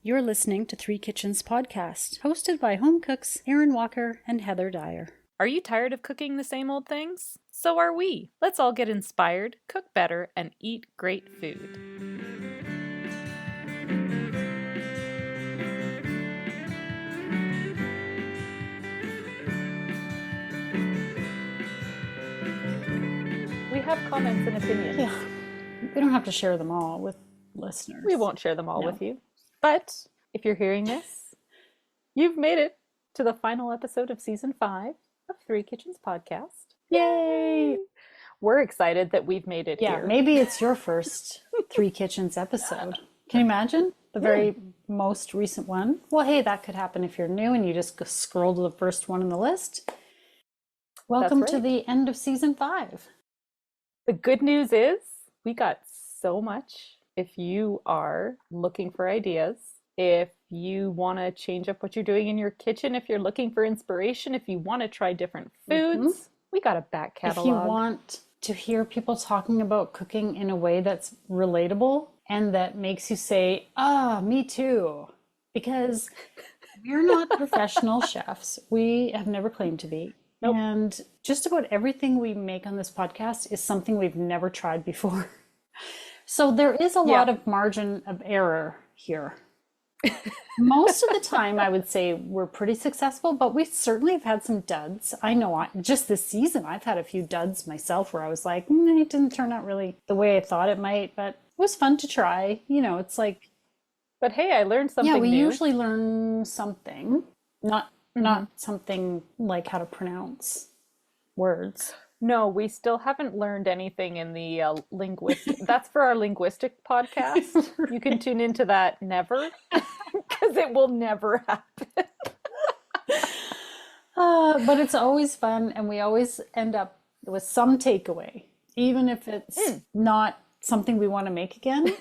You're listening to Three Kitchens Podcast, hosted by home cooks Erin Walker and Heather Dyer. Are you tired of cooking the same old things? So are we. Let's all get inspired, cook better, and eat great food. We have comments and opinions. Yeah, we don't have to share them all with listeners. We won't share them all with you. But if you're hearing this, you've made it to the final episode of Season 5 of Three Kitchens Podcast. Yay! We're excited that we've made it here. Yeah, maybe it's your first Three Kitchens episode. Can you imagine? The very most recent one. Well, hey, that could happen if you're new and you just scroll to the first one on the list. Welcome to the end of Season 5. The good news is we got so much. If you are looking for ideas, if you want to change up what you're doing in your kitchen, if you're looking for inspiration, if you want to try different foods, we got a back catalog. If you want to hear people talking about cooking in a way that's relatable and that makes you say, me too. Because we're not professional chefs. We have never claimed to be. Nope. And just about everything we make on this podcast is something we've never tried before. So there is a lot of margin of error here. Most of the time, I would say we're pretty successful, but we certainly have had some duds. I know just this season, I've had a few duds myself where I was like, it didn't turn out really the way I thought it might, but it was fun to try. You know, it's like... But hey, I learned something new. Yeah, we usually learn something, not something like how to pronounce words. No, we still haven't learned anything in the linguistic. That's for our linguistic podcast. You can tune into that never, because it will never happen. But it's always fun, and we always end up with some takeaway, even if it's not something we want to make again.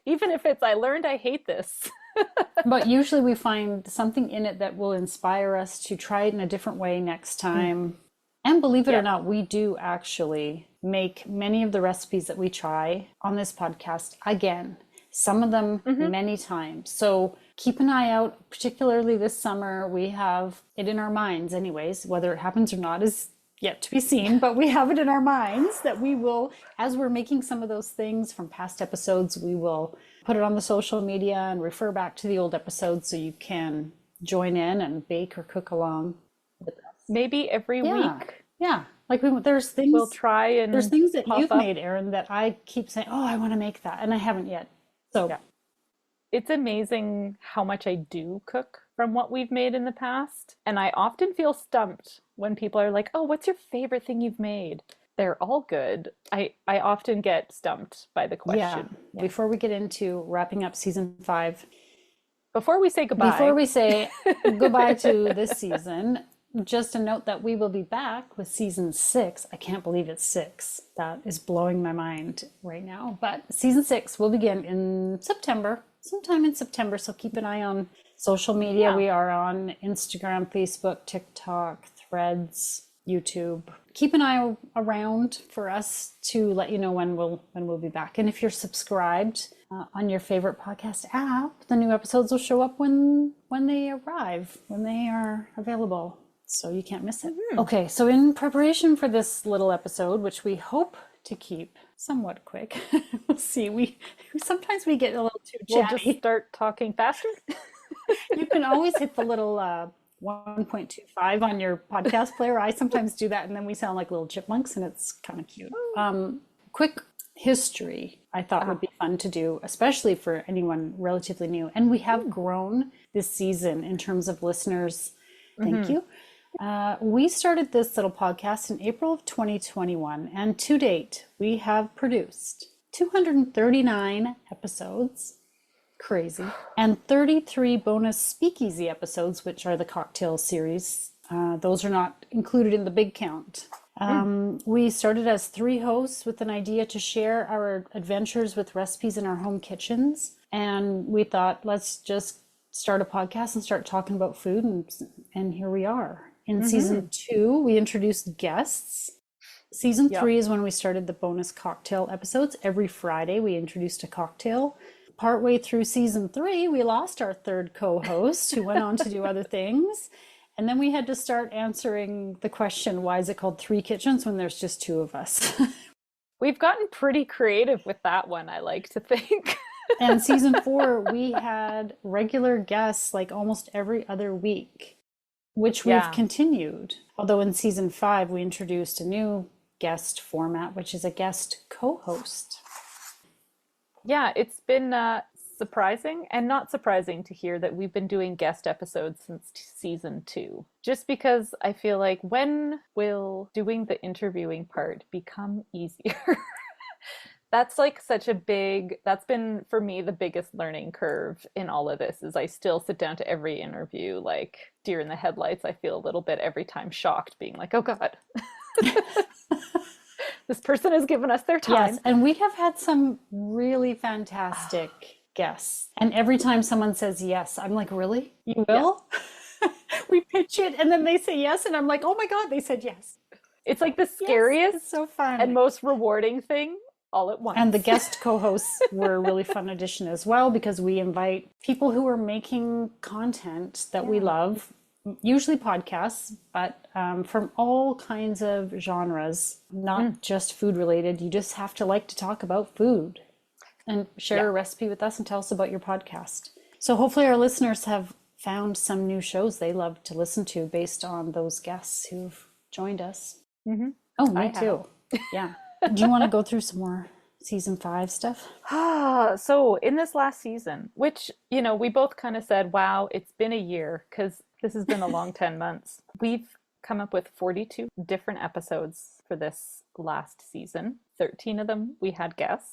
Even if it's, I learned I hate this. But usually we find something in it that will inspire us to try it in a different way next time. And believe it or not, we do actually make many of the recipes that we try on this podcast again. Some of them many times. So keep an eye out, particularly this summer. We have it in our minds anyways. Whether it happens or not is yet to be seen, but we have it in our minds that we will, as we're making some of those things from past episodes, we will put it on the social media and refer back to the old episodes so you can join in and bake or cook along with us. Maybe every week. Yeah. Like there's things we'll try, and there's things that you've made, Erin, that I keep saying, I want to make that, and I haven't yet. So it's amazing how much I do cook from what we've made in the past. And I often feel stumped when people are like, what's your favorite thing you've made? They're all good. I often get stumped by the question. Yeah. Before we get into wrapping up season 5. Before we say goodbye. Before we say goodbye to this season, just a note that we will be back with season 6. I can't believe it's 6. That is blowing my mind right now. But season 6 will begin in September, sometime in September. So keep an eye on social media. We are on Instagram, Facebook, TikTok, Threads, YouTube. Keep an eye around for us to let you know when we'll be back. And if you're subscribed on your favorite podcast app, the new episodes will show up when they arrive, when they are available. So you can't miss it. Okay, so in preparation for this little episode, which we hope to keep somewhat quick, we'll see. Sometimes we get a little too chatty. We'll just start talking faster. You can always hit the little 1.25 on your podcast player. I sometimes do that, and then we sound like little chipmunks, and it's kind of cute. Quick history I thought would be fun to do, especially for anyone relatively new. And we have grown this season in terms of listeners. Thank you. We started this little podcast in April of 2021, and to date, we have produced 239 episodes. Crazy. And 33 bonus speakeasy episodes, which are the cocktail series. Those are not included in the big count. We started as 3 hosts with an idea to share our adventures with recipes in our home kitchens. And we thought, let's just start a podcast and start talking about food. And here we are. In season 2, we introduced guests. Season 3 is when we started the bonus cocktail episodes. Every Friday, we introduced a cocktail. partway through season 3, we lost our third co-host who went on to do other things. And then we had to start answering the question, why is it called Three Kitchens when there's just two of us? We've gotten pretty creative with that one, I like to think. And season 4, we had regular guests like almost every other week, which we've continued. Although in season 5, we introduced a new guest format, which is a guest co-host. Yeah, it's been surprising and not surprising to hear that we've been doing guest episodes since season 2. Just because I feel like, when will doing the interviewing part become easier? That's like that's been for me the biggest learning curve in all of this, is I still sit down to every interview like deer in the headlights. I feel a little bit every time shocked, being like, oh God. This person has given us their time. Yes, and we have had some really fantastic guests. And every time someone says yes, I'm like, really? You will? Yeah. We pitch it and then they say yes, and I'm like, oh my God, they said yes. It's like the scariest, it's so fun, and most rewarding thing all at once. And the guest co-hosts were a really fun addition as well, because we invite people who are making content that we love, usually podcasts, but from all kinds of genres, not just food related. You just have to like to talk about food and share a recipe with us and tell us about your podcast. So hopefully our listeners have found some new shows they love to listen to based on those guests who've joined us. Mm-hmm. Oh, me too. Yeah. Do you want to go through some more season 5 stuff? So in this last season, which, we both kind of said, wow, it's been a year, because this has been a long 10 months. We've come up with 42 different episodes for this last season. 13 of them we had guests.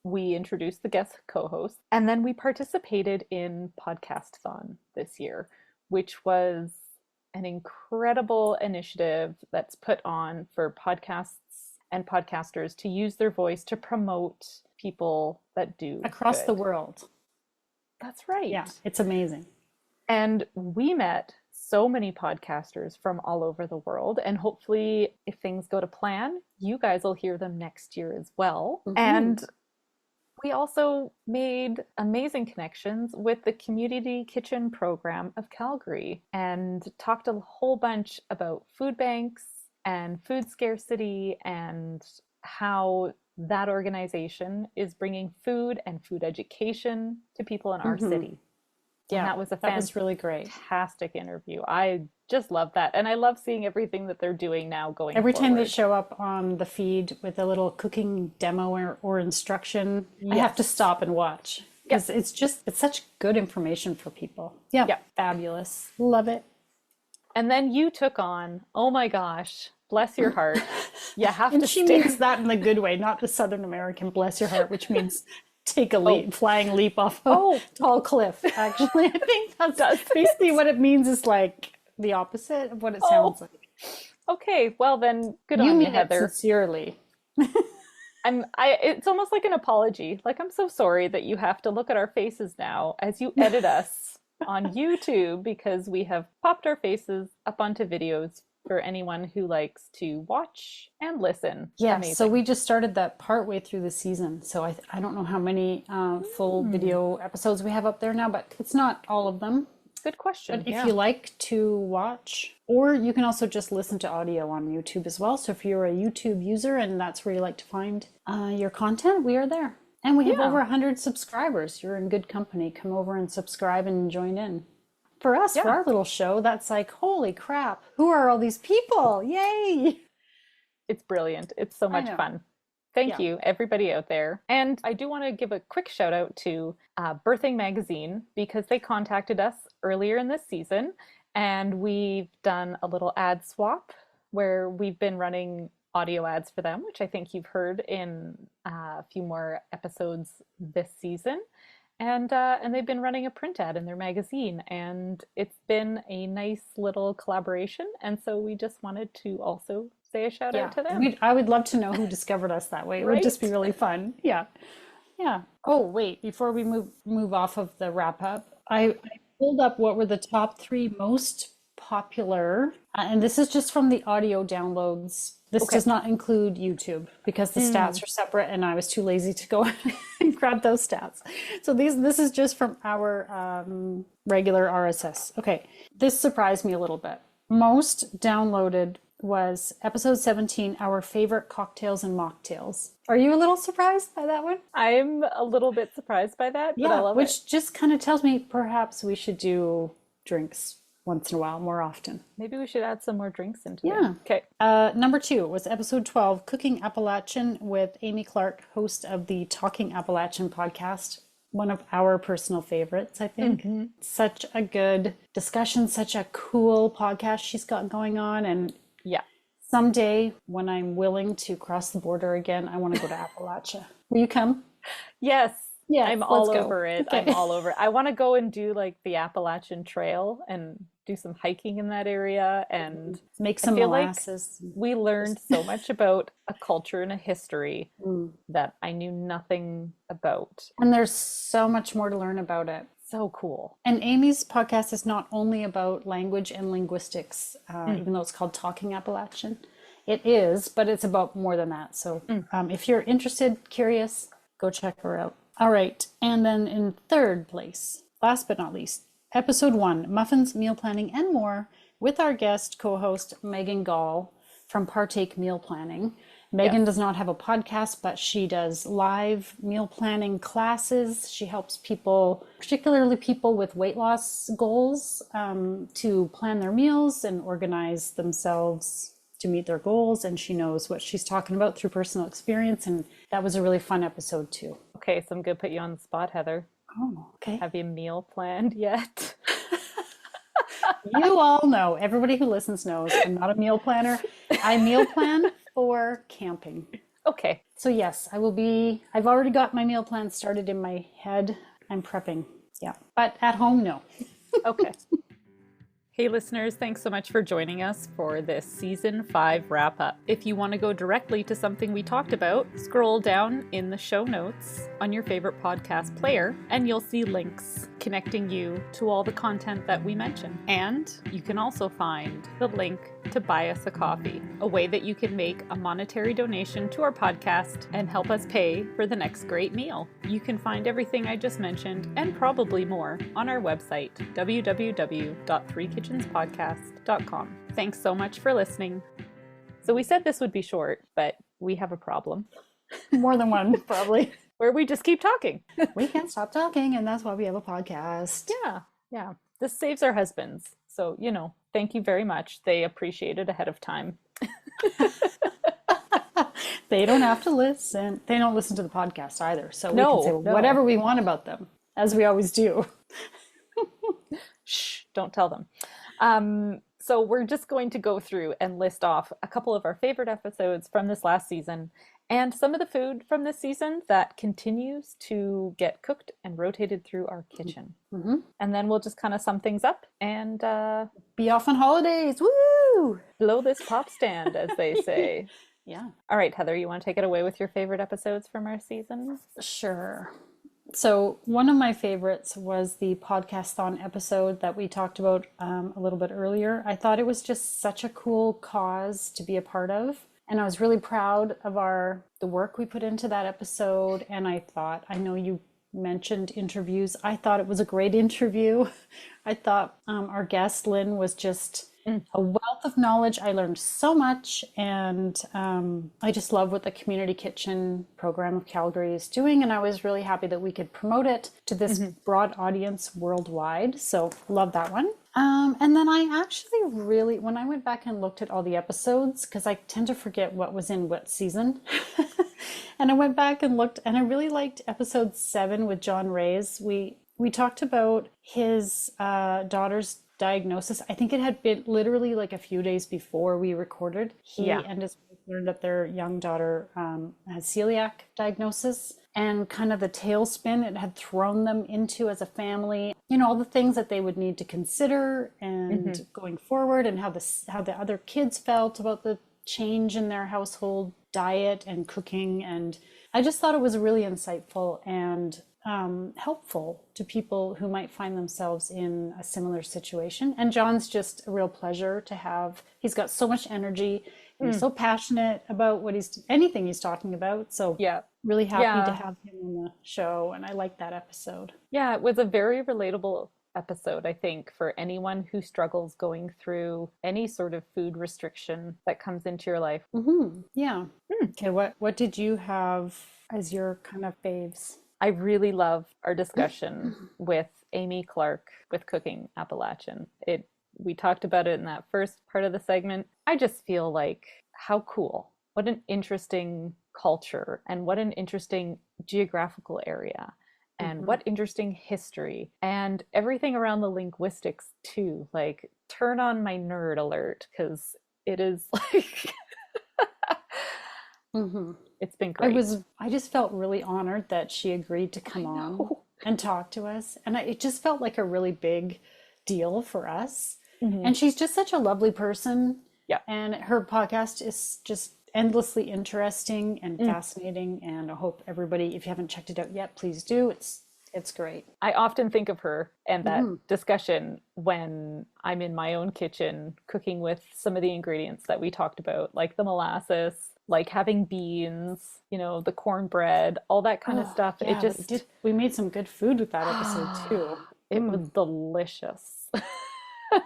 We introduced the guest co-host, and then we participated in Podcast-thon this year, which was an incredible initiative that's put on for podcasts and podcasters to use their voice to promote people that do across the world. That's right. Yeah, it's amazing. And we met so many podcasters from all over the world, and hopefully, if things go to plan, you guys will hear them next year as well. Mm-hmm. And we also made amazing connections with the Community Kitchen Program of Calgary, and talked a whole bunch about food banks and food scarcity, and how that organization is bringing food and food education to people in our city. Yeah, and that was really great. Fantastic interview. I just love that. And I love seeing everything that they're doing now going Every forward. time they show up on the feed with a little cooking demo or instruction, I have to stop and watch, because it's such good information for people. Yeah. Fabulous. Love it. And then you took on, oh my gosh, bless your heart. You have and to she means that in the good way, not the Southern American bless your heart, which means take a leap, flying leap off a tall cliff. Actually, I think that's basically what it means, is like the opposite of what it sounds like. Okay, well then, good on you, mean Heather. It sincerely. It's almost like an apology. Like, I'm so sorry that you have to look at our faces now as you edit us on YouTube, because we have popped our faces up onto videos for anyone who likes to watch and listen. Yeah, so we just started that partway through the season. So I don't know how many full video episodes we have up there now, but it's not all of them. Good question. But if you like to watch, or you can also just listen to audio on YouTube as well. So if you're a YouTube user and that's where you like to find your content, we are there. And we have over 100 subscribers. You're in good company. Come over and subscribe and join in. For us, for our little show, that's like, holy crap, who are all these people? Yay! It's brilliant. It's so much fun. Thank you, everybody out there. And I do want to give a quick shout out to Birthing Magazine, because they contacted us earlier in this season, and we've done a little ad swap where we've been running audio ads for them, which I think you've heard in a few more episodes this season. And they've been running a print ad in their magazine, and it's been a nice little collaboration. And so we just wanted to also say a shout out to them. I would love to know who discovered us that way. It would just be really fun. Yeah. Oh, wait, before we move off of the wrap up, I pulled up what were the top 3 most popular, and this is just from the audio downloads This Okay. does not include YouTube because the stats are separate and I was too lazy to go and grab those stats. So this is just from our regular RSS. Okay, this surprised me a little bit. Most downloaded was episode 17, our favorite cocktails and mocktails. Are you a little surprised by that one? I'm a little bit surprised by that, but I Yeah, love it. which just kind of tells me perhaps we should do drinks once in a while more often. Maybe we should add some more drinks into Yeah. there. Okay. Number 2 was episode 12, Cooking Appalachian with Amy Clark, host of the Talking Appalachian podcast. One of our personal favorites, I think. Such a good discussion, such a cool podcast she's got going on. And Yeah. someday when I'm willing to cross the border again, I want to go to Appalachia. Will you come? Yes. Yes, I'm all let's go. over it. Okay. I'm all over it. I want to go and do like the Appalachian Trail and do some hiking in that area. And Make I some feel like molasses. we learned so much about a culture and a history that I knew nothing about. And there's so much more to learn about it. So cool. And Amy's podcast is not only about language and linguistics, even though it's called Talking Appalachian. It is, but it's about more than that. So if you're interested, curious, go check her out. All right. And then in third place, last but not least, episode 1, Muffins, Meal Planning, and More, with our guest co-host Megan Gall from Partake Meal Planning. Megan does not have a podcast, but she does live meal planning classes. She helps people, particularly people with weight loss goals, to plan their meals and organize themselves to meet their goals. And she knows what she's talking about through personal experience. And that was a really fun episode too. Okay, so I'm going to put you on the spot, Heather. Oh, okay. Have you meal planned yet? You all know, everybody who listens knows, I'm not a meal planner. I meal plan for camping. Okay. So yes, I've already got my meal plan started in my head. I'm prepping. Yeah. But at home, no. Okay. Hey listeners, thanks so much for joining us for this season 5 wrap up. If you want to go directly to something we talked about, scroll down in the show notes on your favorite podcast player and you'll see links connecting you to all the content that we mentioned. And you can also find the link to buy us a coffee, a way that you can make a monetary donation to our podcast and help us pay for the next great meal. You can find everything I just mentioned and probably more on our website, www.threekitchenspodcast.com. Thanks so much for listening. So we said this would be short, but we have a problem More than one, probably. where we just keep talking. We can't stop talking, and that's why we have a podcast. Yeah. This saves our husbands. So, thank you very much. They appreciate it ahead of time. They don't have to listen. They don't listen to the podcast either. So we No, can say no. whatever we want about them, as we always do. Shh, don't tell them. So we're just going to go through and list off a couple of our favorite episodes from this last season and some of the food from this season that continues to get cooked and rotated through our kitchen. And then we'll just kind of sum things up and Be off on holidays. Woo! blow this pop stand, as they say. Yeah. All right, Heather, you want to take it away with your favorite episodes from our season? Sure. So one of my favorites was the podcast-thon episode that we talked about a little bit earlier. I thought it was just such a cool cause to be a part of. And I was really proud of the work we put into that episode. And I know you mentioned interviews. I thought it was a great interview. I thought our guest, Lynn, was just a wealth of knowledge. I learned so much, and I just love what the Community Kitchen program of Calgary is doing, and I was really happy that we could promote it to this broad audience worldwide. So love that one. And then I actually really, when I went back and looked at all the episodes, because I tend to forget what was in what season, and I went back and looked, and I really liked episode 7 with John Reyes. We talked about his daughter's diagnosis. I think it had been literally like a few days before we recorded. He and his wife learned that their young daughter has celiac diagnosis, and kind of the tailspin it had thrown them into as a family. All the things that they would need to consider and going forward, and how the other kids felt about the change in their household diet and cooking. And I just thought it was really insightful and helpful to people who might find themselves in a similar situation. And John's just a real pleasure to have. He's got so much energy. And he's so passionate about anything he's talking about. So Yeah. really happy to Yeah. have him on the show. And I like that episode. Yeah, it was a very relatable episode, I think, for anyone who struggles going through any sort of food restriction that comes into your life. Yeah. Okay, what did you have as your kind of faves? I really love our discussion with Amy Clark with Cooking Appalachian. We talked about it in that first part of the segment. I just feel like how cool. What an interesting culture and what an interesting geographical area and what interesting history and everything around the linguistics too. Like turn on my nerd alert because it is like it's been great. I just felt really honored that she agreed to come on and talk to us. And it just felt like a really big deal for us. And she's just such a lovely person. Yeah. And her podcast is just endlessly interesting and fascinating. And I hope everybody, if you haven't checked it out yet, please do. It's great. I often think of her and that discussion when I'm in my own kitchen cooking with some of the ingredients that we talked about, like the molasses, like having beans, the cornbread, all that kind of stuff. Yeah, It just, we made some good food with that episode too. it was delicious.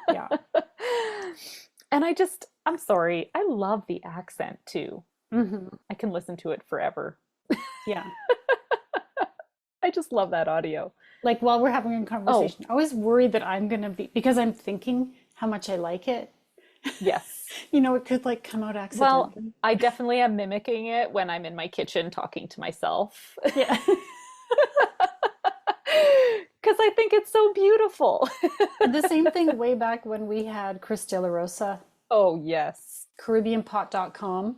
Yeah. And I'm sorry, I love the accent too. I can listen to it forever. Yeah. I just love that audio. Like while we're having a conversation, I always worry that I'm going to be, because I'm thinking how much I like it. Yes. It could like come out accidentally. Well, I definitely am mimicking it when I'm in my kitchen talking to myself. Yeah. Because I think it's so beautiful. The same thing way back when we had Chris De La Rosa, Oh, yes. CaribbeanPot.com,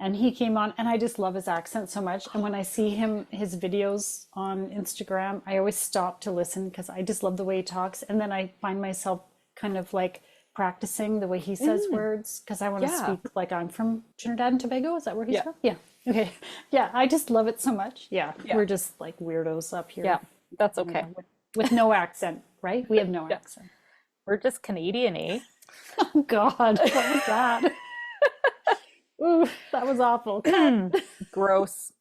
and he came on, and I just love his accent so much. And when I see his videos on Instagram, I always stop to listen because I just love the way he talks. And then I find myself kind of like practicing the way he says words because I want to speak like I'm from Trinidad and Tobago. Is that where he's from? Yeah. Okay. Yeah, I just love it so much. Yeah. We're just like weirdos up here. Yeah, that's okay. With no accent, right? We have no accent. We're just Canadian-y. Oh God, what was that? Ooh, that was awful. Gross.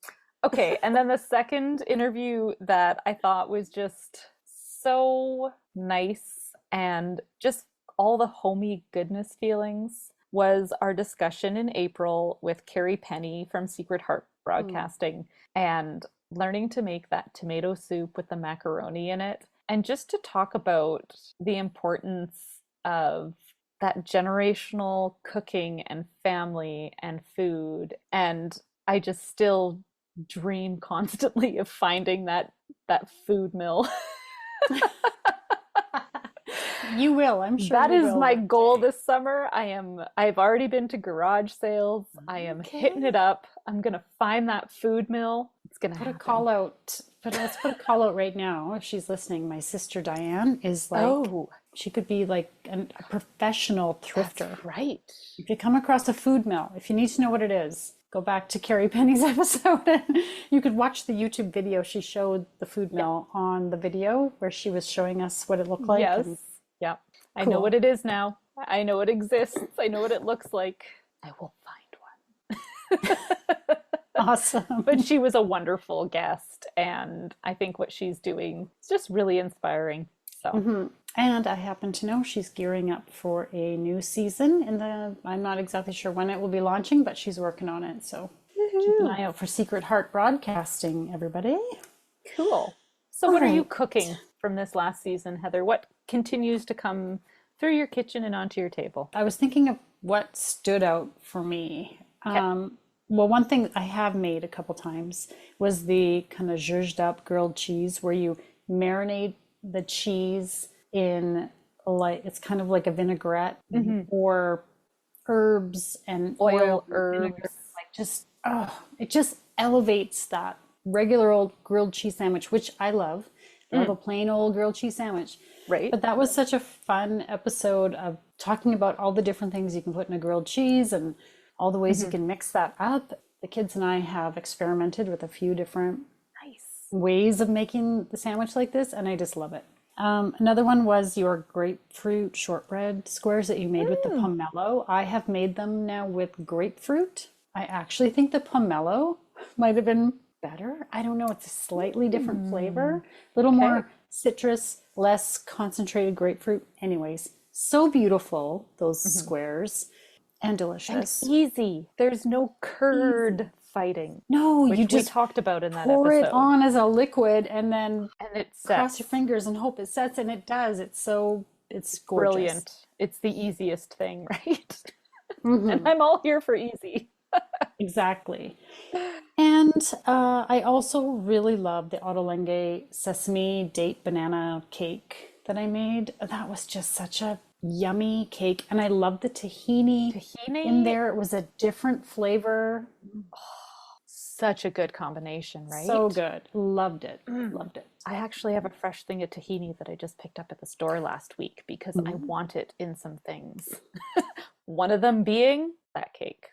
Okay, and then the second interview that I thought was just so nice and just all the homey goodness feelings was our discussion in April with Carrie Penny from Secret Heart Broadcasting and learning to make that tomato soup with the macaroni in it, and just to talk about the importance of that generational cooking and family and food. And I just still dream constantly of finding that food mill. You will, I'm sure. That is my goal this summer. I've already been to garage sales. I am hitting it up. I'm gonna find that food mill. It's gonna put a call out. But let's put a call out right now. If she's listening, my sister Diane is like, she could be like a professional thrifter. That's right. If you come across a food mill, if you need to know what it is, go back to Carrie Penny's episode. You could watch the YouTube video. She showed the food mill on the video where she was showing us what it looked like. Yes. Yeah. I know what it is now. I know it exists. I know what it looks like. I will find one. Awesome. But she was a wonderful guest, and I think what she's doing is just really inspiring. So And I happen to know she's gearing up for a new season I'm not exactly sure when it will be launching, but she's working on it. So keep an eye out for Secret Heart Broadcasting, everybody. Cool. So what are you cooking from this last season, Heather? What continues to come through your kitchen and onto your table? I was thinking of what stood out for me. Well, one thing I have made a couple times was the kind of zhuzhed up grilled cheese where you marinate the cheese in it's kind of like a vinaigrette or herbs and oil herbs. Vinegar. It just elevates that regular old grilled cheese sandwich, which I love. I love a plain old grilled cheese sandwich. Right. But that was such a fun episode of talking about all the different things you can put in a grilled cheese and all the ways you can mix that up. The kids and I have experimented with a few different ways of making the sandwich like this, and I just love it. Another one was your grapefruit shortbread squares that you made with the pomelo. I have made them now with grapefruit. I actually think the pomelo might have been better. I don't know. It's a slightly different flavor, a little Okay. more citrus, less concentrated grapefruit. Anyways, so beautiful, those squares, and And delicious. easy. There's no Easy. curd fighting, No, you which we just talked about in that pour it episode. on as a liquid and then And it cross your sets. fingers and hope it sets, and it does. It's gorgeous. Brilliant. It's the easiest thing, right? And Hmm. I'm all here for easy. Exactly. And I also really love the Ottolenghi sesame date banana cake that I made. That was just such a yummy cake. And I love the tahini in Tahini, there. It was a different flavor. such a good combination, So right? good. Loved it. Loved it. I actually have a fresh thing of tahini that I just picked up at the store last week because I Mm. want it in some things. One of them being that cake.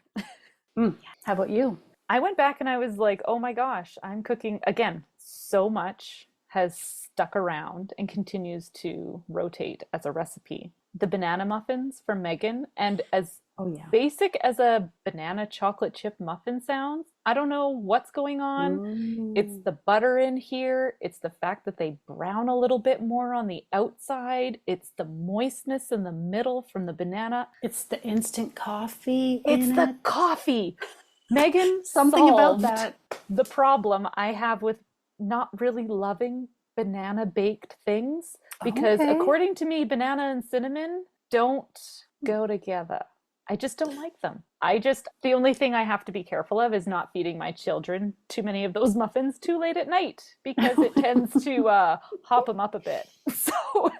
Mm. How about you? I went back and I was like, oh my gosh, I'm cooking again. So much has stuck around and continues to rotate as a recipe. The banana muffins from Megan, and as Oh, yeah. basic as a banana chocolate chip muffin sounds, I don't know what's going on. It's Mm. the butter in here. It's the fact that they brown a little bit more on the outside. It's the moistness in the middle from the banana. It's the instant coffee It's in the it. coffee. Megan Something about solved that. the problem I have with not really loving banana baked things because, Okay. according to me, banana and cinnamon don't go together. I just don't like them. The only thing I have to be careful of is not feeding my children too many of those muffins too late at night because it tends to hop them up a bit. So,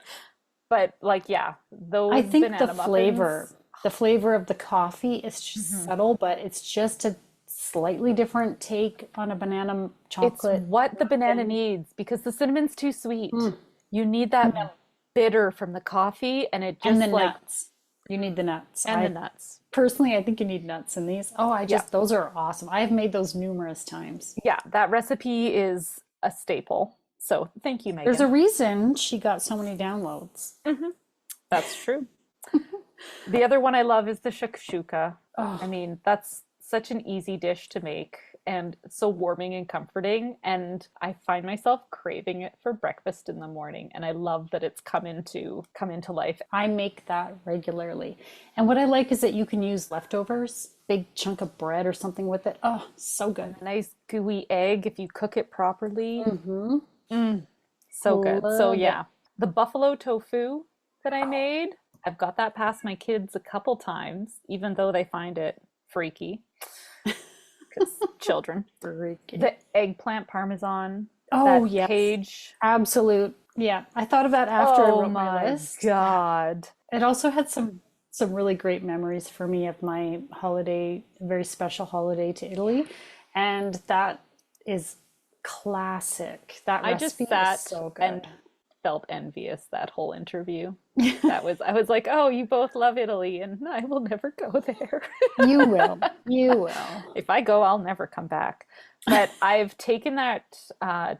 but like, yeah, I those think banana muffins. the flavor of the coffee is just Mhm. subtle, but it's just a slightly different take on a banana It's chocolate what the banana muffin. needs because the cinnamon's too sweet. Mm. You need that No. bitter from the coffee and it And the just like, nuts. You need the nuts. and the nuts. I think you need nuts in these. Yeah. Those are awesome. I've made those numerous times. Yeah, that recipe is a staple. So thank you, There's a Megan. reason she got so many downloads. Hmm. That's true. The other one I love is the shakshuka. I Oh, mean, that's such an easy dish to make and so warming and comforting. And I find myself craving it for breakfast in the morning. And I love that it's come into life. I make that regularly. And what I like is that you can use leftovers, big chunk of bread or something with it. Oh, so good. A nice gooey egg if you cook it properly. Hmm. Mm, so good. So Love it. yeah, the buffalo tofu that I made, I've got that past my kids a couple times, even though they find it freaky because children. Freaky. The eggplant parmesan, Oh, that yes. page. Absolute. Yeah. I thought of that after I Oh wrote my my list. God. It also had some really great memories for me of my holiday, very special holiday to Italy. And that is classic. That I just recipe is sat so good. and felt envious that whole interview. I was like, oh, you both love Italy, and I will never go there. You will. You will. If I go, I'll never come back. But I've taken that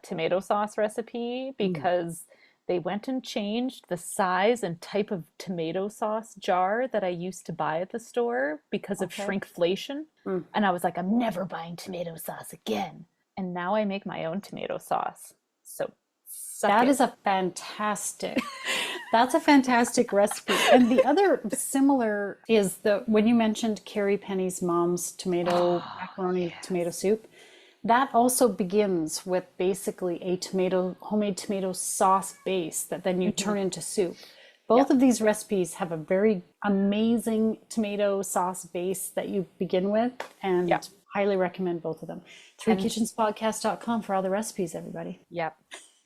tomato sauce recipe Mm. because they went and changed the size and type of tomato sauce jar that I used to buy at the store because of Okay. shrinkflation. Mm. And I was like, I'm never buying tomato sauce again. And now I make my own tomato sauce. So suck That it. is a fantastic, that's a fantastic recipe. And the other similar is the when you mentioned Carrie Penny's mom's tomato Oh, macaroni tomato yes. soup, that also begins with basically a homemade tomato sauce base that then you Hmm. turn into soup. Both Yep. of these recipes have a very amazing tomato sauce base that you begin with, Yep. and highly recommend both of them. And 3kitchenspodcast.com for all the recipes, everybody. yep.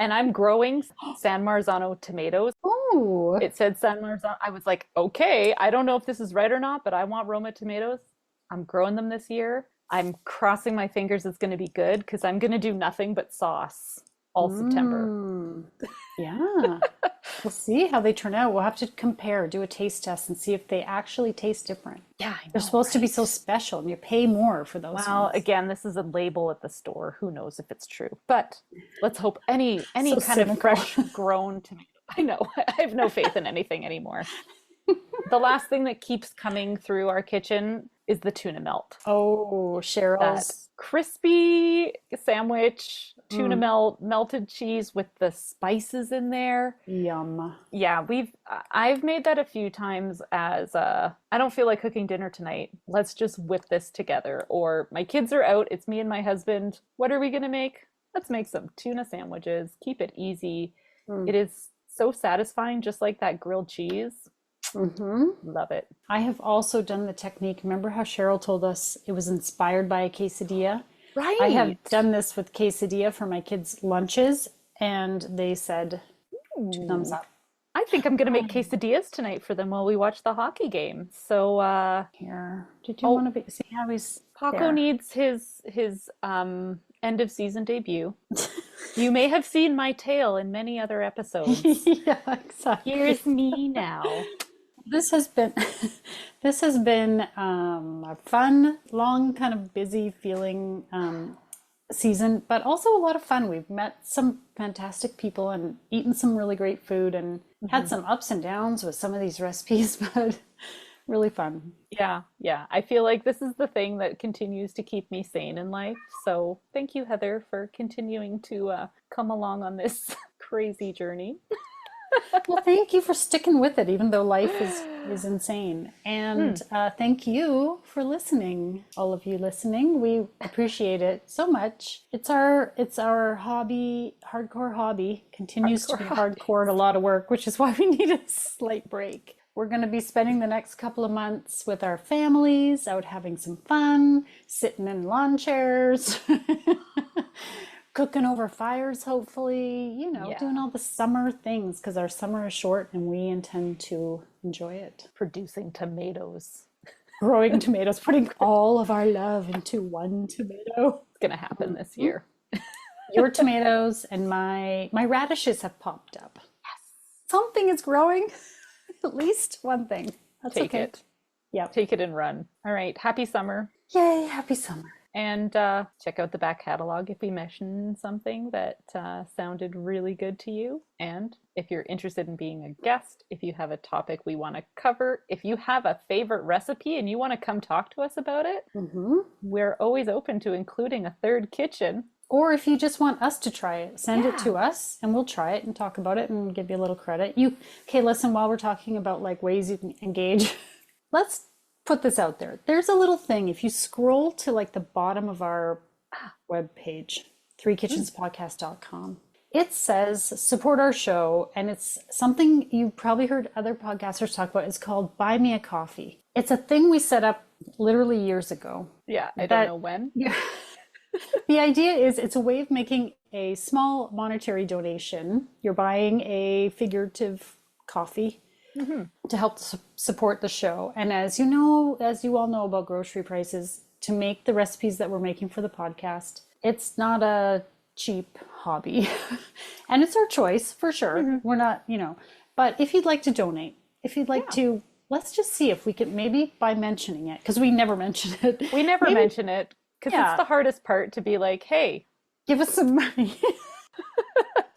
And I'm growing San Marzano tomatoes. Oh, It said San Marzano. I was like, okay, I don't know if this is right or not, but I want Roma tomatoes. I'm growing them this year. I'm crossing my fingers it's going to be good because I'm going to do nothing but sauce all September. mm, yeah. We'll see how they turn out. We'll have to compare, do a taste test, and see if they actually taste different. Yeah, I They're know, supposed to be so right? special, and you pay more for those Well, ones. again, this is a label at the store. Who knows if it's true? But let's hope any So kind of cynical. fresh grown tomato. I know. I have no faith in anything anymore. The last thing that keeps coming through our kitchen is the tuna melt. Oh, That Cheryl's. crispy sandwich, tuna melt, melted cheese with the spices in there. Yum. Yeah, I've made that a few times as I don't feel like cooking dinner tonight. Let's just whip this together. Or my kids are out, it's me and my husband. What are we gonna make? Let's make some tuna sandwiches. Keep it easy. It is so satisfying, just like that grilled cheese. Love it. I have also done the technique. Remember how Cheryl told us it was inspired by a quesadilla? Right. I have done this with quesadilla for my kids' lunches, and they said 2 thumbs up. I think I'm gonna make quesadillas tonight for them while we watch the hockey game. So Here, did you want to see how he's Paco there? needs his end of season debut. You may have seen my tail in many other episodes. Yeah, exactly. Here's me now. This has been a fun, long, kind of busy feeling season, but also a lot of fun. We've met some fantastic people and eaten some really great food and had some ups and downs with some of these recipes, but really fun. Yeah. I feel like this is the thing that continues to keep me sane in life. So thank you, Heather, for continuing to come along on this crazy journey. Well, thank you for sticking with it, even though life is insane. And thank you for listening, all of you listening. We appreciate it so much. It's our hobby, hardcore hobby, continues to be hardcore and a lot of work, which is why we need a slight break. We're going to be spending the next couple of months with our families, out having some fun, sitting in lawn chairs. Cooking over fires, hopefully, doing all the summer things because our summer is short and we intend to enjoy it. Producing tomatoes. Growing tomatoes, putting all of our love into one tomato. It's gonna happen this year. Your tomatoes and my radishes have popped up. Yes. Something is growing. At least one thing. That's Take okay. it. Yeah. Take it and run. All right. Happy summer. Yay, happy summer. And check out the back catalog if we mentioned something that sounded really good to you. And if you're interested in being a guest, if you have a topic we want to cover, if you have a favorite recipe and you want to come talk to us about it, we're always open to including a third kitchen. Or if you just want us to try it, send it to us and we'll try it and talk about it and give you a little credit. Okay, listen, while we're talking about like ways you can engage, let's put this out there. There's a little thing. If you scroll to like the bottom of our webpage, threekitchenspodcast.com, it says support our show. And it's something you probably heard other podcasters talk about. It's called Buy Me a Coffee. It's a thing we set up literally years ago. Yeah, I don't know when. Yeah. The idea is it's a way of making a small monetary donation. You're buying a figurative coffee to help support the show. And as you all know about grocery prices, to make the recipes that we're making for the podcast, it's not a cheap hobby. And it's our choice for sure. We're not, but if you'd like to donate, if you'd like to, let's just see if we can, maybe by mentioning it, because we never mention it. We never mention it because it's the hardest part to be like, hey, give us some money.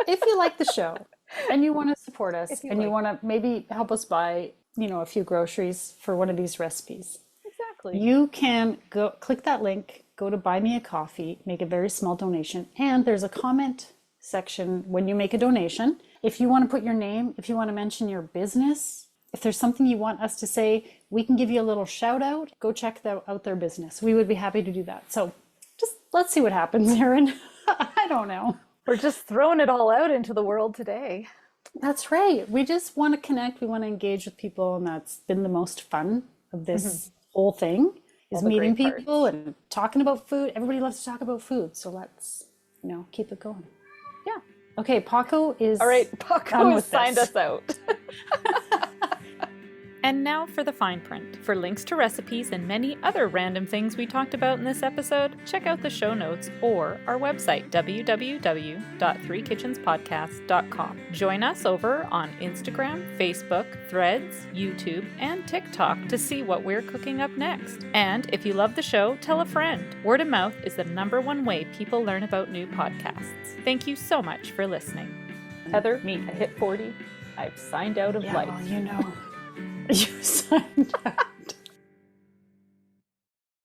If you like the show and you want to support us and you want to maybe help us buy, a few groceries for one of these recipes. Exactly. You can go click that link, go to Buy Me a Coffee, make a very small donation. And there's a comment section when you make a donation. If you want to put your name, if you want to mention your business, if there's something you want us to say, we can give you a little shout out. Go check out their business. We would be happy to do that. So just let's see what happens, Erin. I don't know. We're just throwing it all out into the world today. That's right. We just want to connect. We want to engage with people. And that's been the most fun of this whole thing is meeting people and talking about food. Everybody loves to talk about food. So let's, keep it going. Yeah. Okay. Paco is. All right. Paco has signed this. us out. And now for the fine print. For links to recipes and many other random things we talked about in this episode, check out the show notes or our website, www.threekitchenspodcast.com. Join us over on Instagram, Facebook, Threads, YouTube, and TikTok to see what we're cooking up next. And if you love the show, tell a friend. Word of mouth is the #1 way people learn about new podcasts. Thank you so much for listening. Heather, I hit 40. I've signed out of Yeah, life. well, you know, you signed up.